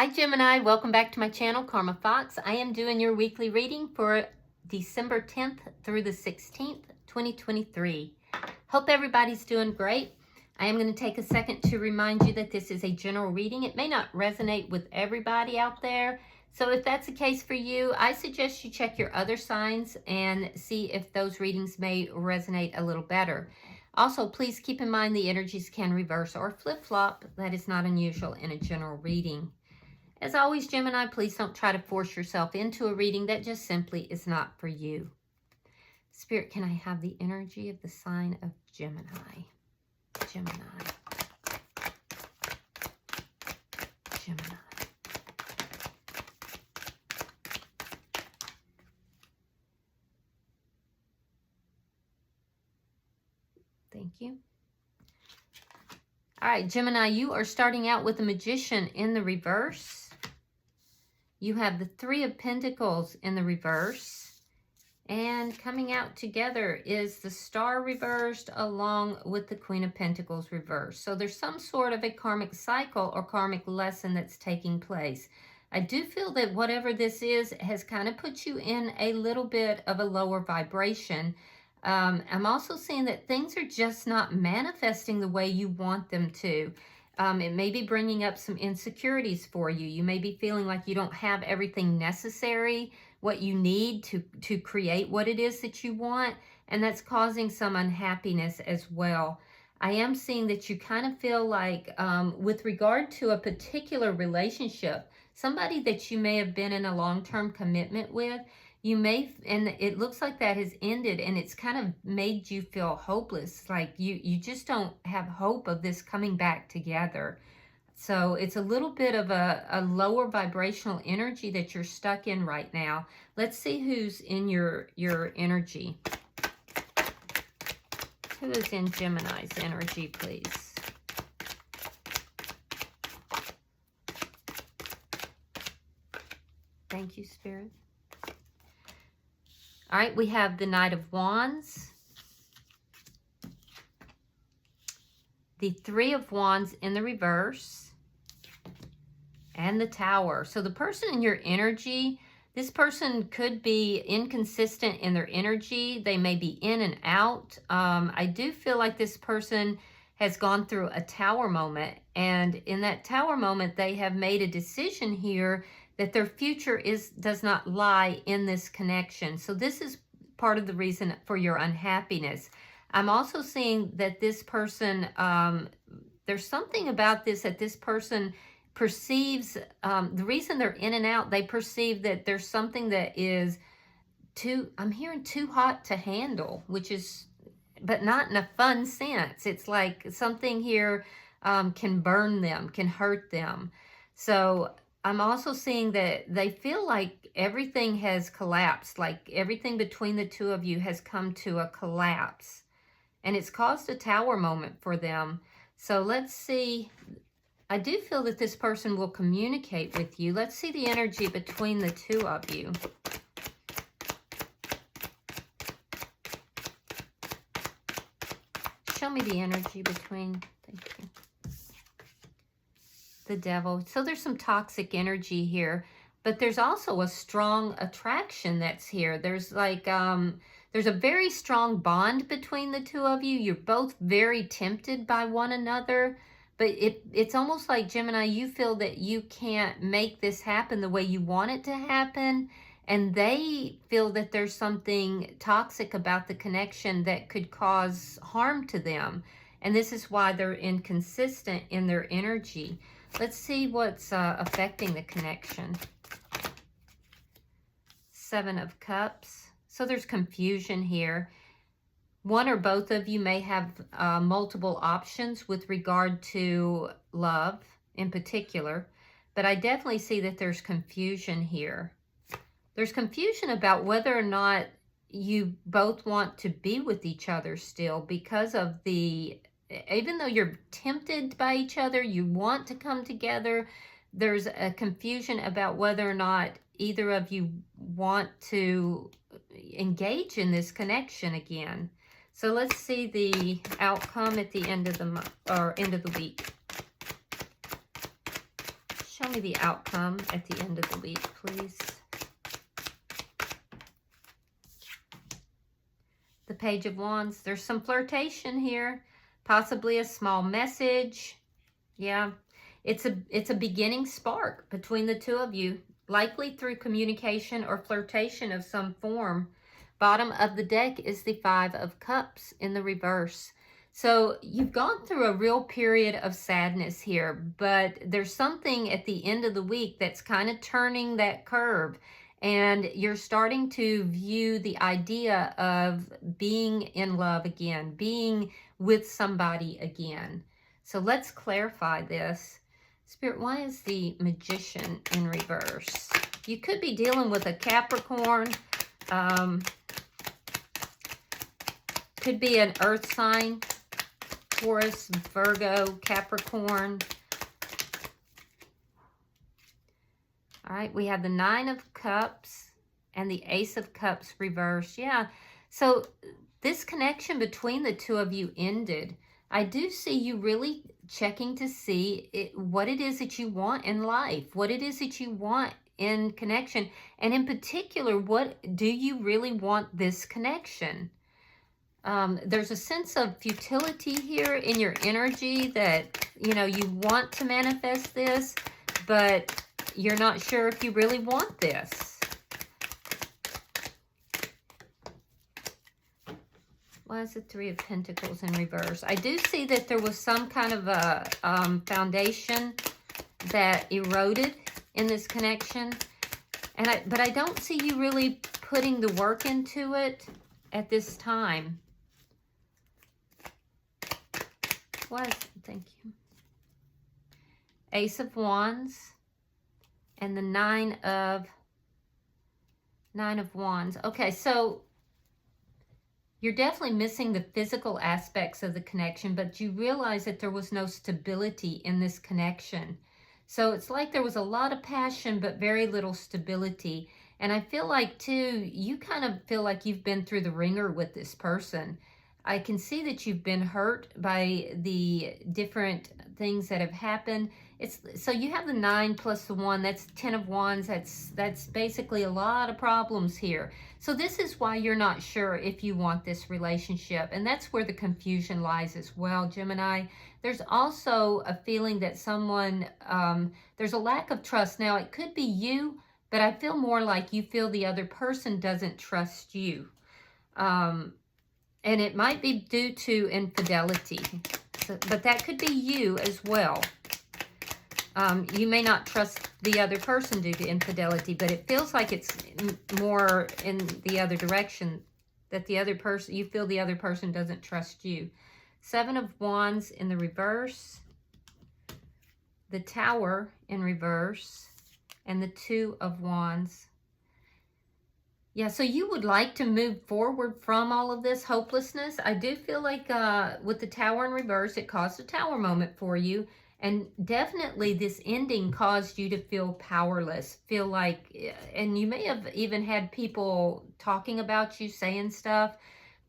Hi Gemini, welcome back to my channel, Karma Fox. I am doing your weekly reading for December 10th through the 16th, 2023. Hope everybody's doing great. I am going to take a second to remind you that this is a general reading. It may not resonate with everybody out there. So if that's the case for you, I suggest you check your other signs and see if those readings may resonate a little better. Also, please keep in mind the energies can reverse or flip-flop. That is not unusual in a general reading. As always, Gemini, please don't try to force yourself into a reading that just simply is not for you. Spirit, can I have the energy of the sign of Gemini? Gemini. Gemini. Thank you. All right, Gemini, you are starting out with the Magician in the reverse. You have the Three of Pentacles in the reverse. And coming out together is the Star reversed along with the Queen of Pentacles reversed. So there's some sort of a karmic cycle or karmic lesson that's taking place. I do feel that whatever this is has kind of put you in a little bit of a lower vibration. I'm also seeing that things are just not manifesting the way you want them to. It may be bringing up some insecurities for you. You may be feeling like you don't have everything necessary, what you need to create what it is that you want, and that's causing some unhappiness as well. I am seeing that you kind of feel like with regard to a particular relationship, somebody that you may have been in a long-term commitment with, you may, and it looks like that has ended, and it's kind of made you feel hopeless, like you just don't have hope of this coming back together. So it's a little bit of a lower vibrational energy that you're stuck in right now. Let's see who's in your energy. Who is in Gemini's energy, please? Thank you, Spirit. All right, we have the Knight of Wands, the Three of Wands in the reverse, and the Tower. So the person in your energy, this person could be inconsistent in their energy. They may be in and out. I do feel like this person has gone through a Tower moment, and in that Tower moment, they have made a decision here that their future does not lie in this connection. So this is part of the reason for your unhappiness. I'm also seeing that this person, there's something about this that this person perceives, the reason they're in and out, they perceive that there's something that is I'm hearing too hot to handle, which is, but not in a fun sense. It's like something here can burn them, can hurt them. So I'm also seeing that they feel like everything has collapsed, like everything between the two of you has come to a collapse. And it's caused a Tower moment for them. So let's see. I do feel that this person will communicate with you. Let's see the energy between the two of you. Show me the energy between, thank you. The Devil. So there's some toxic energy here, but there's also a strong attraction that's here. There's like, there's a very strong bond between the two of you. You're both very tempted by one another, but it's almost like, Gemini, you feel that you can't make this happen the way you want it to happen, and they feel that there's something toxic about the connection that could cause harm to them, and this is why they're inconsistent in their energy. Let's see what's affecting the connection. Seven of Cups. So there's confusion here. One or both of you may have multiple options with regard to love in particular, but I definitely see that there's confusion here. There's confusion about whether or not you both want to be with each other still, because of even though you're tempted by each other, you want to come together, there's a confusion about whether or not either of you want to engage in this connection again. So let's see the outcome at the end of the month, or end of the week. Show me the outcome at the end of the week, please. The Page of Wands. There's some flirtation here. Possibly a small message. Yeah. It's a beginning spark between the two of you. Likely through communication or flirtation of some form. Bottom of the deck is the Five of Cups in the reverse. So you've gone through a real period of sadness here, but there's something at the end of the week that's kind of turning that curve. And you're starting to view the idea of being in love again, being with somebody again. So let's clarify this. Spirit, why is the Magician in reverse? You could be dealing with a Capricorn. Could be an earth sign. Taurus, Virgo, Capricorn. All right, we have the Nine of Cups and the Ace of Cups reversed. Yeah, so this connection between the two of you ended. I do see you really checking to see what it is that you want in life, what it is that you want in connection, and in particular, what do you really want this connection? There's a sense of futility here in your energy that, you know, you want to manifest this, but you're not sure if you really want this. Why is the Three of Pentacles in reverse? I do see that there was some kind of a foundation that eroded in this connection. But I don't see you really putting the work into it at this time. Thank you. Ace of Wands and the Nine of Wands. Okay, so you're definitely missing the physical aspects of the connection, but you realize that there was no stability in this connection. So it's like there was a lot of passion, but very little stability. And I feel like, too, you kind of feel like you've been through the ringer with this person. I can see that you've been hurt by the different things that have happened. So you have the 9 plus the 1, that's 10 of Wands. That's basically a lot of problems here. So this is why you're not sure if you want this relationship. And that's where the confusion lies as well, Gemini. There's also a feeling that someone, there's a lack of trust. Now, it could be you, but I feel more like you feel the other person doesn't trust you. And it might be due to infidelity, but that could be you as well. You may not trust the other person due to infidelity, but it feels like it's more in the other direction, that the other person, you feel the other person doesn't trust you. 7 of Wands in the reverse, the Tower in reverse, and the 2 of Wands. Yeah, so you would like to move forward from all of this hopelessness. I do feel like with the Tower in reverse, it caused a Tower moment for you. And definitely this ending caused you to feel powerless, feel like, and you may have even had people talking about you, saying stuff.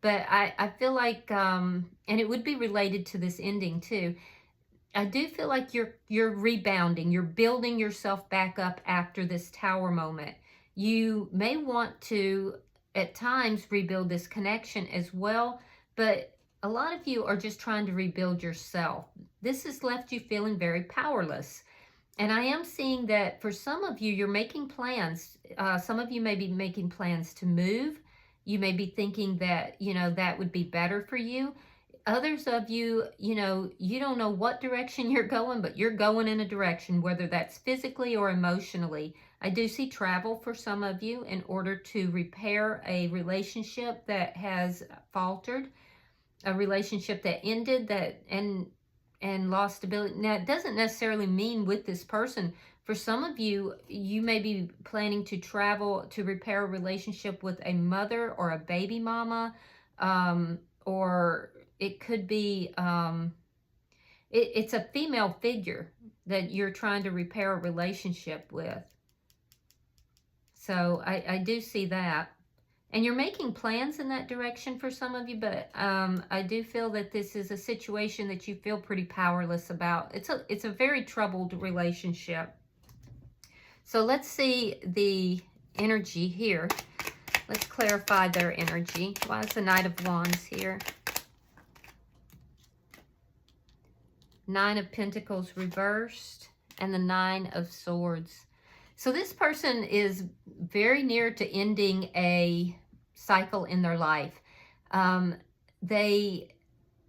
But I feel like, and it would be related to this ending too. I do feel like you're rebounding, you're building yourself back up after this Tower moment. You may want to, at times, rebuild this connection as well, but a lot of you are just trying to rebuild yourself. This has left you feeling very powerless. And I am seeing that for some of you, you're making plans. Some of you may be making plans to move. You may be thinking that, you know, that would be better for you. Others of you, you know, you don't know what direction you're going, but you're going in a direction, whether that's physically or emotionally. I do see travel for some of you in order to repair a relationship that has faltered, a relationship that ended and lost stability. Now, it doesn't necessarily mean with this person. For some of you, you may be planning to travel to repair a relationship with a mother or a baby mama, or it could be, it's a female figure that you're trying to repair a relationship with. So I do see that. And you're making plans in that direction for some of you, but I do feel that this is a situation that you feel pretty powerless about. It's a very troubled relationship. So let's see the energy here. Let's clarify their energy. Why is the Knight of Wands here? Nine of Pentacles reversed and the Nine of Swords. So this person is very near to ending a cycle in their life. They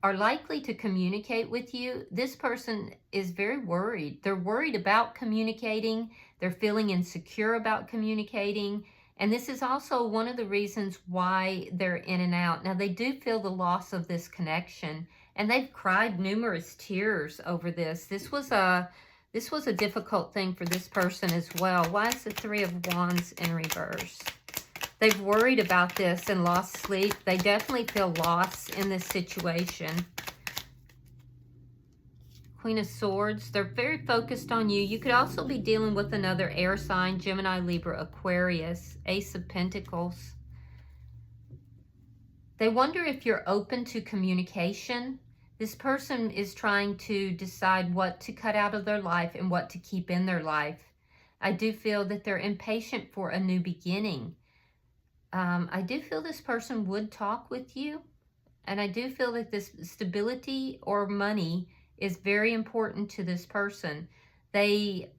are likely to communicate with you. This person is very worried. They're worried about communicating. They're feeling insecure about communicating. And this is also one of the reasons why they're in and out. Now, they do feel the loss of this connection, and they've cried numerous tears over this. This was a difficult thing for this person as well. Why is the Three of Wands in reverse? They've worried about this and lost sleep. They definitely feel loss in this situation. Queen of Swords. They're very focused on you. You could also be dealing with another air sign, Gemini, Libra, Aquarius. Ace of Pentacles. They wonder if you're open to communication. This person is trying to decide what to cut out of their life and what to keep in their life. I do feel that they're impatient for a new beginning. I do feel this person would talk with you, and I do feel that this stability or money is very important to this person. They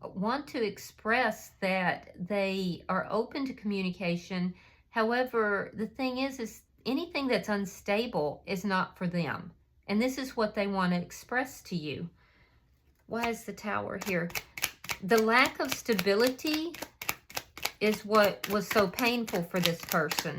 want to express that they are open to communication. However, the thing is anything that's unstable is not for them. And this is what they want to express to you. Why is the Tower here? The lack of stability is what was so painful for this person.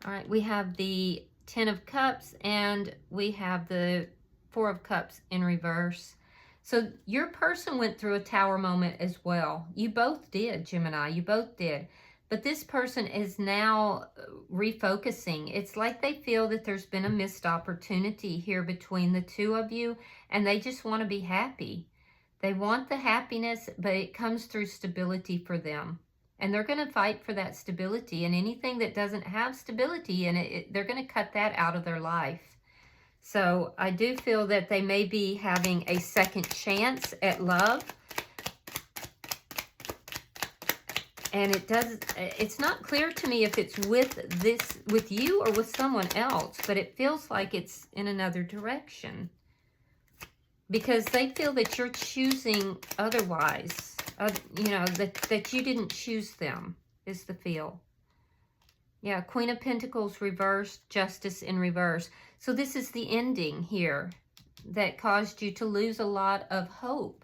All right, we have the Ten of Cups and we have the Four of Cups in reverse. So your person went through a Tower moment as well. You both did, Gemini. You both did. But this person is now refocusing. It's like they feel that there's been a missed opportunity here between the two of you, and they just want to be happy. They want the happiness, but it comes through stability for them. And they're going to fight for that stability. And anything that doesn't have stability in it, they're going to cut that out of their life. So I do feel that they may be having a second chance at love. And it's not clear to me if it's with you or with someone else, but it feels like it's in another direction. Because they feel that you're choosing otherwise. You know, that you didn't choose them is the feel. Yeah, Queen of Pentacles reversed, Justice in reverse. So this is the ending here that caused you to lose a lot of hope.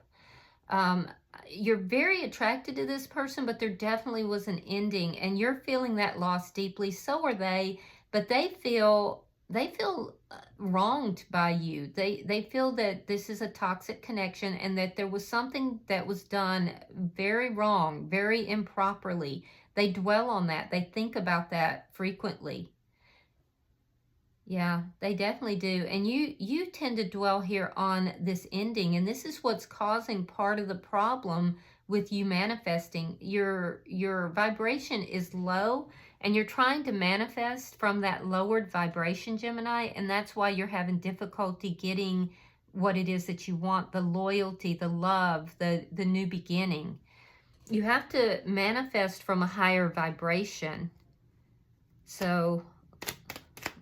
You're very attracted to this person, but there definitely was an ending, and you're feeling that loss deeply. So are they, but they feel wronged by you. They feel that this is a toxic connection and that there was something that was done very wrong, very improperly. They dwell on that. They think about that frequently. Yeah, they definitely do. And you tend to dwell here on this ending, and this is what's causing part of the problem with you manifesting. Your vibration is low, and you're trying to manifest from that lowered vibration, Gemini, and that's why you're having difficulty getting what it is that you want, the loyalty, the love, the new beginning. You have to manifest from a higher vibration. So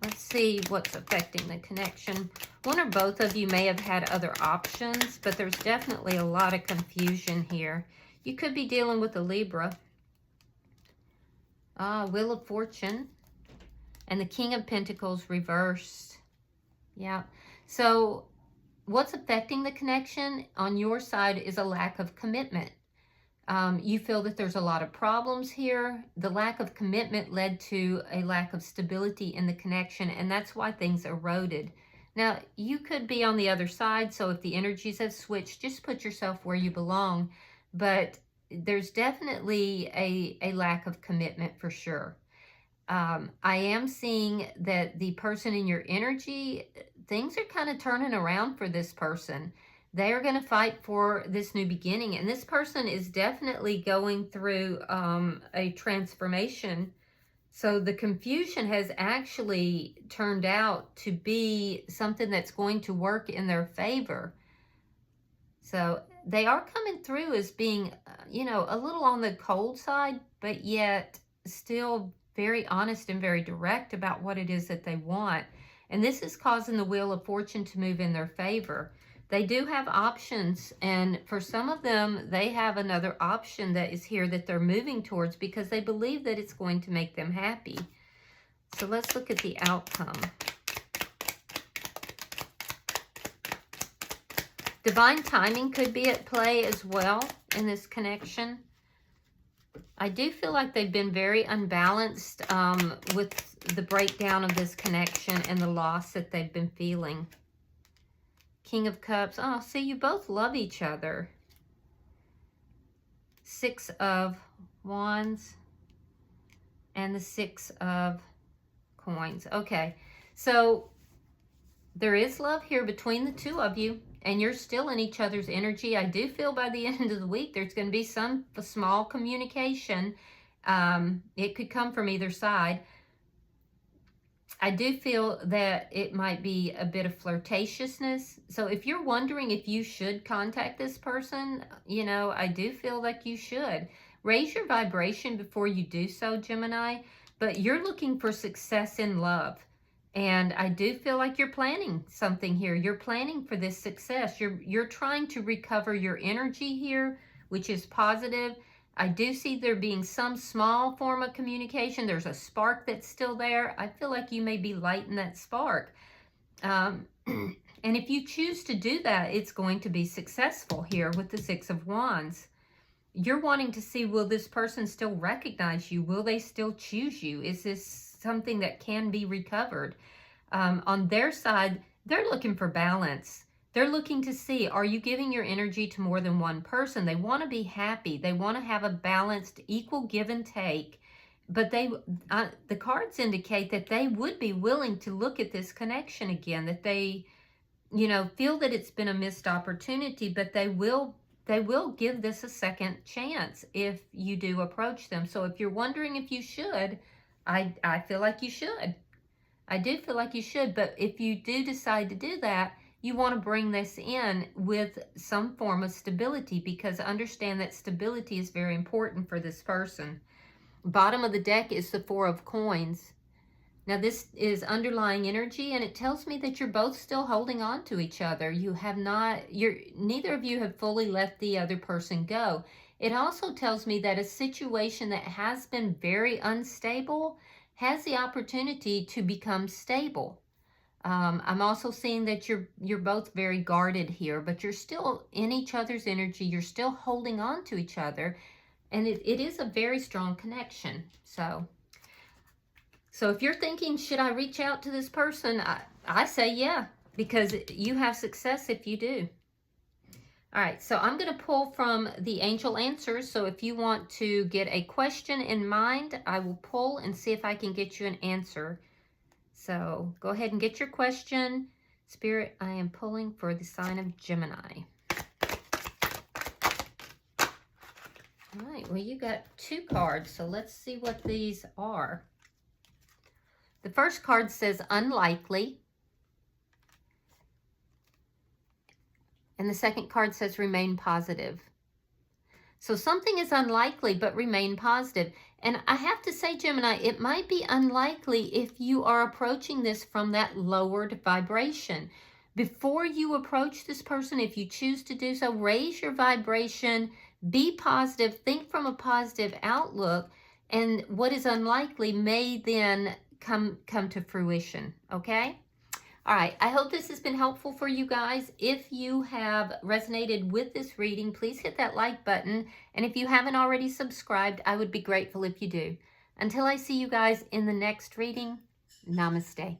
let's see what's affecting the connection. One or both of you may have had other options, but there's definitely a lot of confusion here. You could be dealing with a Libra. Wheel of Fortune and the King of Pentacles reversed. Yeah. So what's affecting the connection on your side is a lack of commitment. You feel that there's a lot of problems here. The lack of commitment led to a lack of stability in the connection, and that's why things eroded. Now, you could be on the other side, so if the energies have switched, just put yourself where you belong. But there's definitely a lack of commitment for sure. I am seeing that the person in your energy, things are kind of turning around for this person. They are going to fight for this new beginning. And this person is definitely going through a transformation So the confusion has actually turned out to be something that's going to work in their favor. So they are coming through as being, you know, a little on the cold side, but yet still very honest and very direct about what it is that they want. And this is causing the Wheel of Fortune to move in their favor. They do have options, and for some of them, they have another option that is here that they're moving towards because they believe that it's going to make them happy. So let's look at the outcome. Divine timing could be at play as well in this connection. I do feel like they've been very unbalanced with the breakdown of this connection and the loss that they've been feeling. King of Cups. Oh, see, you both love each other. Six of Wands and the Six of Coins. Okay, so there is love here between the two of you, and you're still in each other's energy. I do feel by the end of the week there's going to be some small communication. It could come from either side. I do feel that it might be a bit of flirtatiousness. So if you're wondering if you should contact this person, you know, I do feel like you should. Raise your vibration before you do so, Gemini. But you're looking for success in love. And I do feel like you're planning something here. You're planning for this success. You're trying to recover your energy here, which is positive. I do see there being some small form of communication. There's a spark that's still there. I feel like you may be lighting that spark. And if you choose to do that, it's going to be successful here with the Six of Wands. You're wanting to see, will this person still recognize you? Will they still choose you? Is this something that can be recovered? On their side, they're looking for balance. They're looking to see, are you giving your energy to more than one person? They want to be happy. They want to have a balanced, equal give and take. But the cards indicate that they would be willing to look at this connection again, that they, you know, feel that it's been a missed opportunity, but they will give this a second chance if you do approach them. So if you're wondering if you should, I feel like you should. I do feel like you should, but if you do decide to do that, you want to bring this in with some form of stability, because understand that stability is very important for this person. Bottom of the deck is the Four of Coins. Now this is underlying energy, and it tells me that you're both still holding on to each other. You have not, neither of you have fully let the other person go. It also tells me that a situation that has been very unstable has the opportunity to become stable. I'm also seeing that you're both very guarded here, but you're still in each other's energy. You're still holding on to each other, and it is a very strong connection. So if you're thinking, should I reach out to this person? I say yeah, because you have success if you do. All right, so I'm going to pull from the angel answers. So if you want to get a question in mind, I will pull and see if I can get you an answer. So go ahead and get your question. Spirit, I am pulling for the sign of Gemini. All right, well, you got two cards, so let's see what these are. The first card says unlikely. And the second card says remain positive. So something is unlikely, but remain positive. And I have to say, Gemini, it might be unlikely if you are approaching this from that lowered vibration. Before you approach this person, if you choose to do so, raise your vibration, be positive, think from a positive outlook, and what is unlikely may then come to fruition, okay? All right, I hope this has been helpful for you guys. If you have resonated with this reading, please hit that like button. And if you haven't already subscribed, I would be grateful if you do. Until I see you guys in the next reading, namaste.